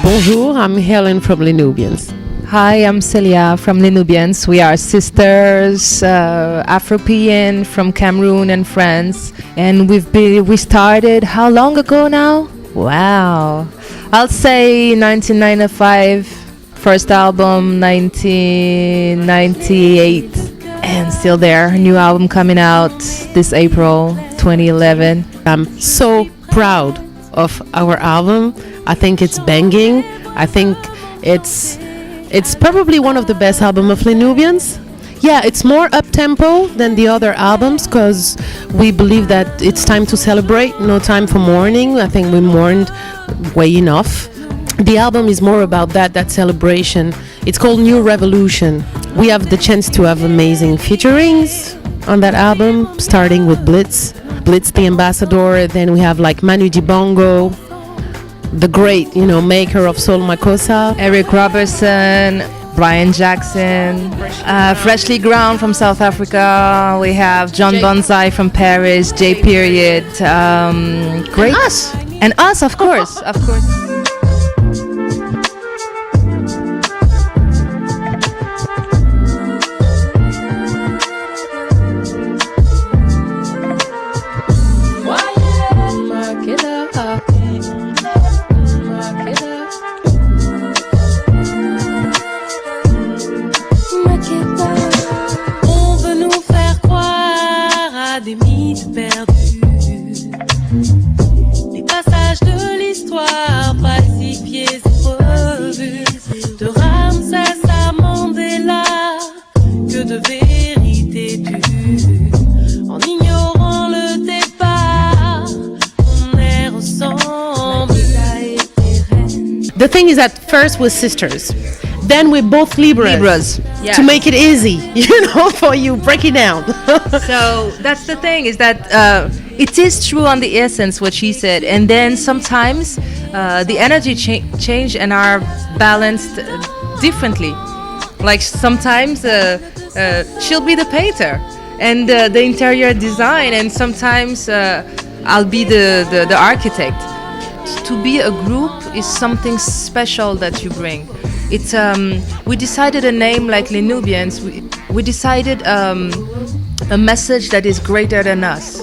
Bonjour, I'm Helen from the Nubians. Hi, I'm Celia from the Nubians. We are sisters, Afropean from Cameroon and France, and we started how long ago now? Wow, I'll say 1995, first album 1998, and still there. New album coming out this April 2011. I'm so proud of our album. I think it's banging. I think it's probably one of the best albums of the Nubians. Yeah, it's more up-tempo than the other albums because we believe that it's time to celebrate, no time for mourning. I think we mourned way enough. The album is more about that celebration. It's called New Revolution. We have the chance to have amazing featurings on that album, starting with Blitz the Ambassador. Then we have like Manu Dibango, the great, maker of Soul Makossa, Eric Robertson, Brian Jackson, Freshly Ground from South Africa. We have John Bonsai from Paris, J Period. Great. And us, of course. The thing is that first we're sisters, then we're both Libras. Yes. To make it easy, for you, break it down. So that's the thing, is that it is true on the essence what she said, and then sometimes the energy change and are balanced differently. Like sometimes she'll be the painter and the interior design, and sometimes I'll be the architect. To be a group is something special that you bring. It's we decided a name like Les Nubians. We decided a message that is greater than us,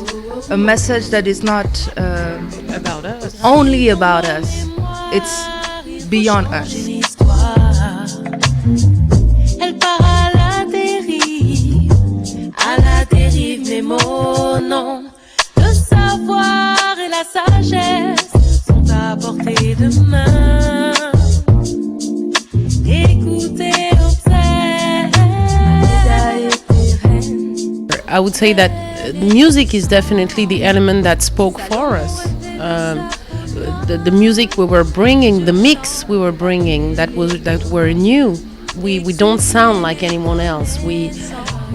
a message that is not About us. only about us. It's beyond us. Elle part à la dérive, mes mots, non. Le savoir et la sagesse sont à portée de main. Écoutez, observe. I would say that music is definitely the element that spoke for us. The music we were bringing, the mix we were bringing, that were new. We don't sound like anyone else. We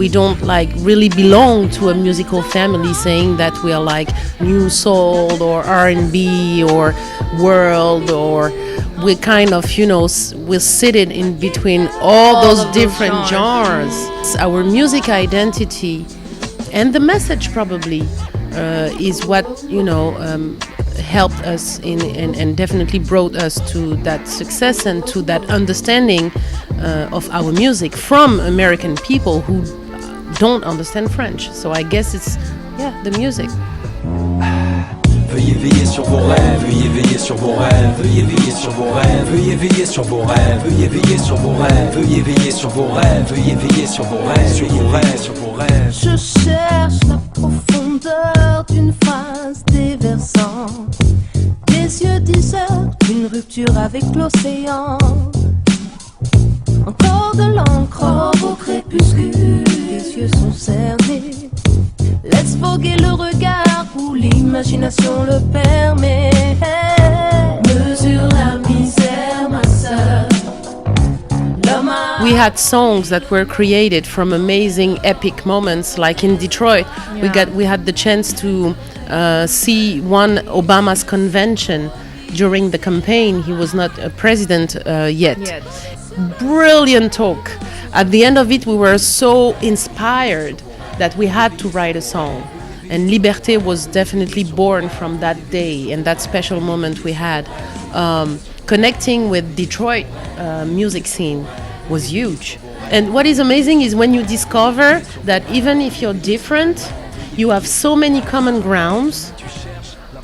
don't like really belong to a musical family saying that we are like new soul or R&B or world, or we kind of we're sitting in between all those different genres. Our music identity and the message probably is what helped us and definitely brought us to that success and to that understanding of our music from American people who don't understand French. So I guess it's the music. Veuillez veiller sur vos rêves, veuillez veiller sur vos rêves, veuillez veiller sur vos rêves, veuillez veiller sur vos rêves, veuillez veiller sur vos rêves, veuillez veiller sur vos rêves, veuillez veiller sur vos rêves, sur vos rêves, sur vos rêves. Je cherche la profondeur d'une phrase déversante. Les yeux disent une rupture avec l'océan. Encore de l'encre au crépuscule, les yeux sont cernés. Laisse voguer le regard où l'imagination le permet. Mesure la misère, ma sœur. We had songs that were created from amazing epic moments, like in Detroit. We had the chance to see one Obama's convention during the campaign. He was not a president yet. Brilliant talk. At the end of it, we were so inspired that we had to write a song. And Liberté was definitely born from that day and that special moment we had. connecting with Detroit music scene was huge. And what is amazing is when you discover that even if you're different, you have so many common grounds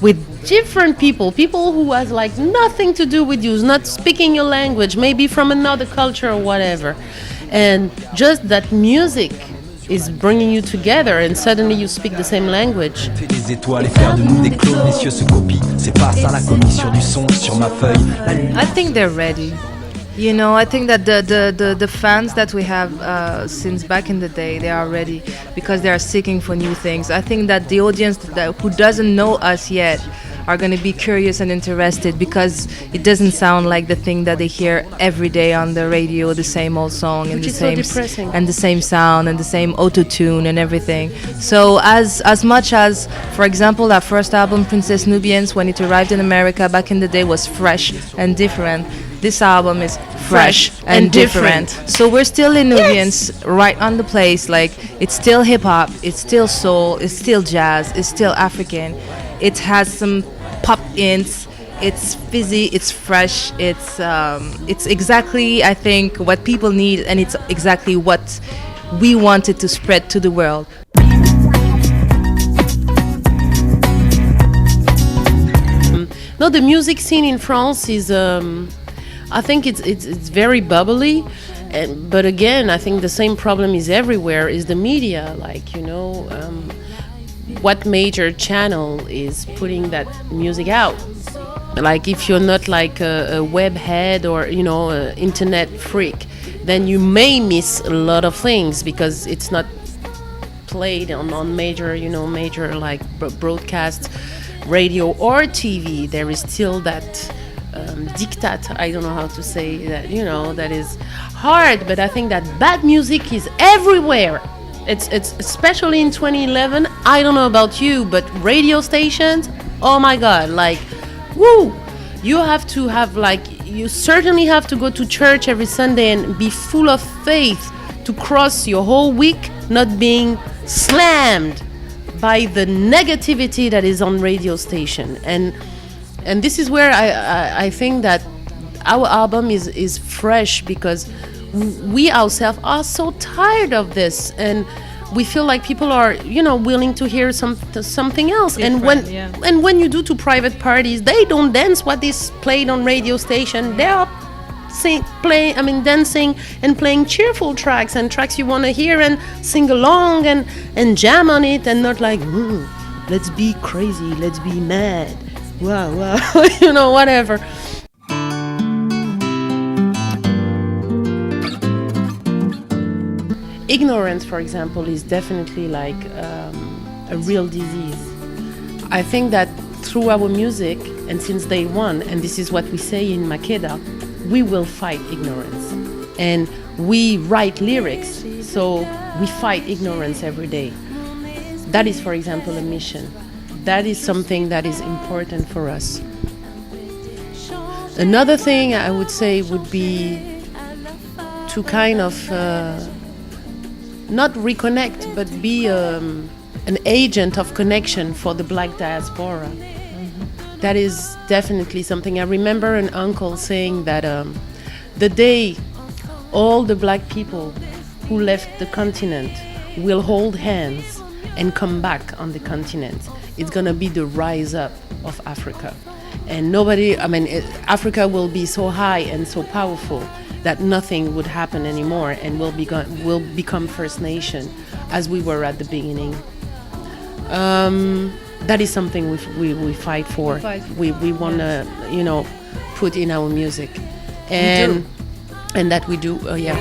with different people who has like nothing to do with you, not speaking your language, maybe from another culture or whatever. And just that music is bringing you together and suddenly you speak the same language. Fait des étoiles et faire de nous des clones, les cieux se copient. C'est pas ça la commission du son sur ma feuille. I think they're ready. You know, I think that the fans that we have since back in the day, they are ready because they are seeking for new things. I think that the audience who doesn't know us yet are going to be curious and interested because it doesn't sound like the thing that they hear every day on the radio, the same old song and Which the is so same depressing. and the same sound and the same auto-tune and everything. So as much as, for example, our first album, Princess Nubians, when it arrived in America back in the day, was fresh and different, this album is fresh and different. So we're still in Nubians, right on the place. Like, it's still hip-hop, it's still soul, it's still jazz, it's still African. It has some pop ins. It's fizzy. It's fresh. It's exactly, I think, what people need, and it's exactly what we wanted to spread to the world. No, the music scene in France is, I think it's very bubbly, but again, I think the same problem is everywhere. Is the media, like, you know. What major channel is putting that music out? Like, if you're not like a web head or, you know, an internet freak, then you may miss a lot of things because it's not played on major, you know, major like broadcast radio or TV. There is still that diktat, I don't know how to say that, you know, that is hard, but I think that bad music is everywhere. It's especially in 2011. I don't know about you, but radio stations, oh my God, like, woo! You have to have, like, you certainly have to go to church every Sunday and be full of faith to cross your whole week not being slammed by the negativity that is on radio station. And this is where I think that our album is fresh because we ourselves are so tired of this, and we feel like people are, you know, willing to hear something else. Different, And when you do to private parties, they don't dance what is played on radio station. They are dancing and playing cheerful tracks and tracks you want to hear and sing along and jam on it, and not like, let's be crazy, let's be mad, wow, you know, whatever. Ignorance, for example, is definitely like a real disease. I think that through our music, and since day one, and this is what we say in Makeda, we will fight ignorance. And we write lyrics, so we fight ignorance every day. That is, for example, a mission. That is something that is important for us. Another thing I would say would be to kind of not reconnect, but be an agent of connection for the Black diaspora. Mm-hmm. That is definitely something. I remember an uncle saying that the day all the Black people who left the continent will hold hands and come back on the continent, it's gonna be the rise up of Africa. And Africa will be so high and so powerful that nothing would happen anymore, and we'll become First Nation as we were at the beginning. That is something we fight for. We want to, you know, put in our music, and that we do. Yeah.